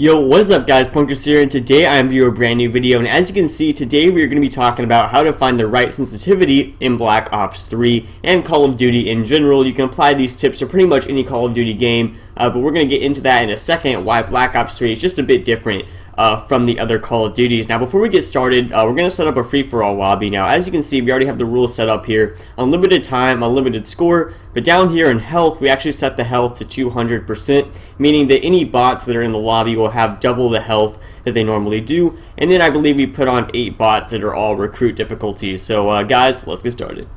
Yo, what's up guys, Punkers here, and today I am doing a brand new video, and as you can see, today we are going to be talking about how to find the right sensitivity in Black Ops 3 and Call of Duty in general. You can apply these tips to pretty much any Call of Duty game, but we're going to get into that in a second, why Black Ops 3 is just a bit different from the other Call of Duties. Now before we get started, we're going to set up a free-for-all lobby. Now as you can see, we already have the rules set up here. Unlimited time, unlimited score, but down here in health, we actually set the health to 200%, meaning that any bots that are in the lobby will have double the health that they normally do. And then I believe we put on 8 bots that are all recruit difficulties. So guys, let's get started.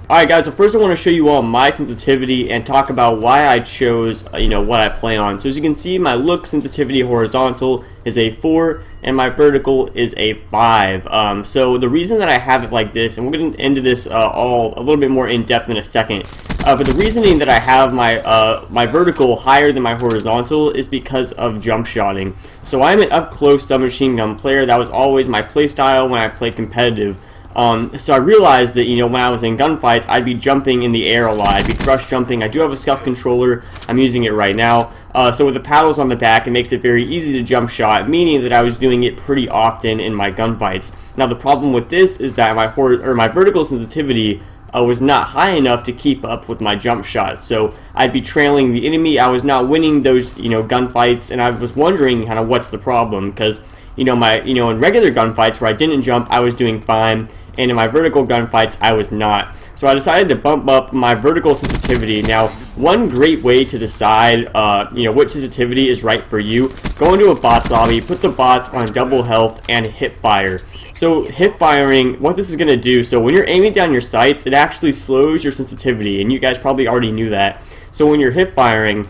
Alright guys, so first I want to show you all my sensitivity and talk about why I chose, what I play on. So as you can see, my look sensitivity horizontal is a 4 and my vertical is a 5. So the reason that I have it like this, and we're going to get into this all a little bit more in depth in a second, but the reasoning that I have my vertical higher than my horizontal is because of jump shotting. So I'm an up close submachine gun player. That was always my play style when I played competitive. So I realized that, when I was in gunfights, I'd be jumping in the air a lot. I'd be thrust jumping. I do have a scuff controller. I'm using it right now. So with the paddles on the back, it makes it very easy to jump shot, meaning that I was doing it pretty often in my gunfights. Now the problem with this is that my vertical sensitivity was not high enough to keep up with my jump shots. So I'd be trailing the enemy. I was not winning those, gunfights, and I was wondering kind of what's the problem, because in regular gunfights where I didn't jump, I was doing fine. And in my vertical gunfights, I was not. So I decided to bump up my vertical sensitivity. Now, one great way to decide, which sensitivity is right for you, go into a bots lobby, put the bots on double health, and hip fire. So hip firing, what this is going to do, so when you're aiming down your sights, it actually slows your sensitivity, and you guys probably already knew that. So when you're hip firing,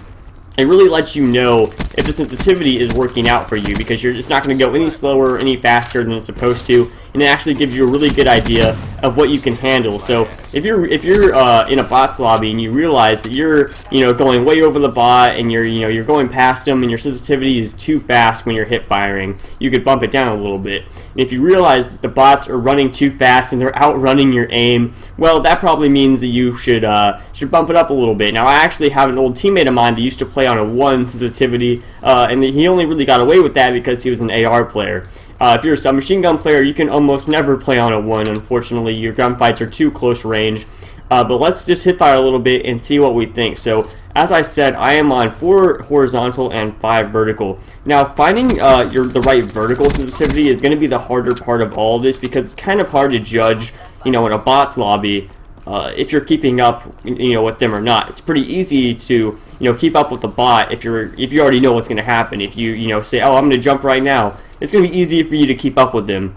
it really lets you know if the sensitivity is working out for you, because you're just not going to go any slower or any faster than it's supposed to, and it actually gives you a really good idea of what you can handle. So if you're in a bots lobby and you realize that you're going way over the bot and you're going past them and your sensitivity is too fast when you're hip firing, you could bump it down a little bit. And if you realize that the bots are running too fast and they're outrunning your aim, well, that probably means that you should bump it up a little bit. Now I actually have an old teammate of mine that used to play on a 1 sensitivity, and he only really got away with that because he was an AR player. If you're a submachine gun player, you can almost never play on a 1, unfortunately. Your gunfights are too close range. But let's just hip fire a little bit and see what we think. So, as I said, I am on 4 horizontal and 5 vertical. Now, finding the right vertical sensitivity is going to be the harder part of all this, because it's kind of hard to judge, in a bots lobby, if you're keeping up, with them or not. It's pretty easy to, keep up with the bot if you already know what's going to happen. If you say, oh, I'm going to jump right now, it's going to be easy for you to keep up with them.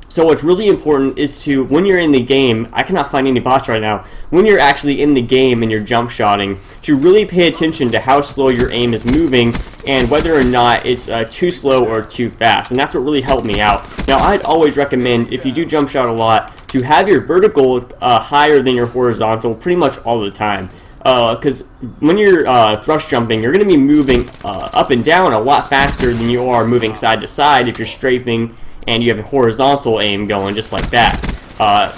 So what's really important is to, when you're in the game, I cannot find any bots right now, when you're actually in the game and you're jump shotting, to really pay attention to how slow your aim is moving and whether or not it's too slow or too fast. And that's what really helped me out. Now I'd always recommend, if you do jump shot a lot, to have your vertical higher than your horizontal pretty much all the time. Because when you're thrust jumping, you're going to be moving up and down a lot faster than you are moving side to side if you're strafing and you have a horizontal aim going just like that.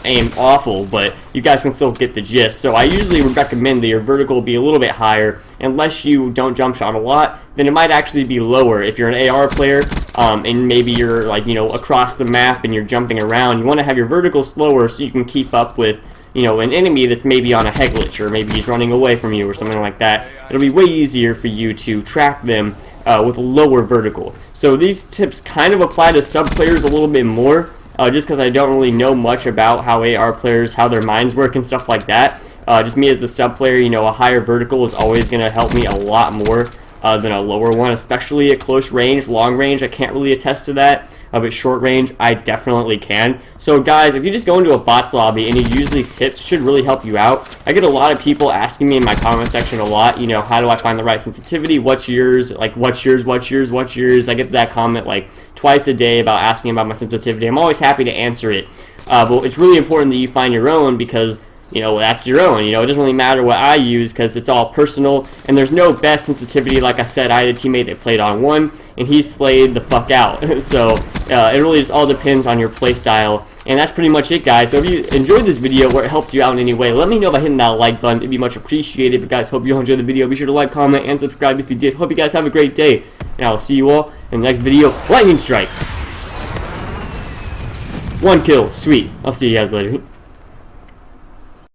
Aim awful, but you guys can still get the gist. So I usually would recommend that your vertical be a little bit higher. Unless you don't jump shot a lot, then it might actually be lower. If you're an AR player, and maybe you're across the map and you're jumping around, you want to have your vertical slower so you can keep up with an enemy that's maybe on a head glitch, or maybe he's running away from you or something like that. It'll be way easier for you to track them with a lower vertical. So these tips kind of apply to sub players a little bit more, just because I don't really know much about how AR players, how their minds work and stuff like that. Just me as a sub player, a higher vertical is always going to help me a lot more than a lower one, especially at close range. Long range, I can't really attest to that, but short range, I definitely can. So guys, if you just go into a bots lobby and you use these tips, it should really help you out. I get a lot of people asking me in my comment section a lot, how do I find the right sensitivity? What's yours? What's yours? I get that comment twice a day about asking about my sensitivity. I'm always happy to answer it. But it's really important that you find your own, because you know, that's your own. You know, it doesn't really matter what I use because it's all personal, and there's no best sensitivity. Like I said, I had a teammate that played on 1, and he slayed the fuck out. So it really just all depends on your play style. And that's pretty much it, guys. So if you enjoyed this video or it helped you out in any way, let me know by hitting that like button. It'd be much appreciated. But guys, hope you all enjoyed the video. Be sure to like, comment, and subscribe if you did. Hope you guys have a great day. And I will see you all in the next video. Lightning strike! 1 kill. Sweet. I'll see you guys later.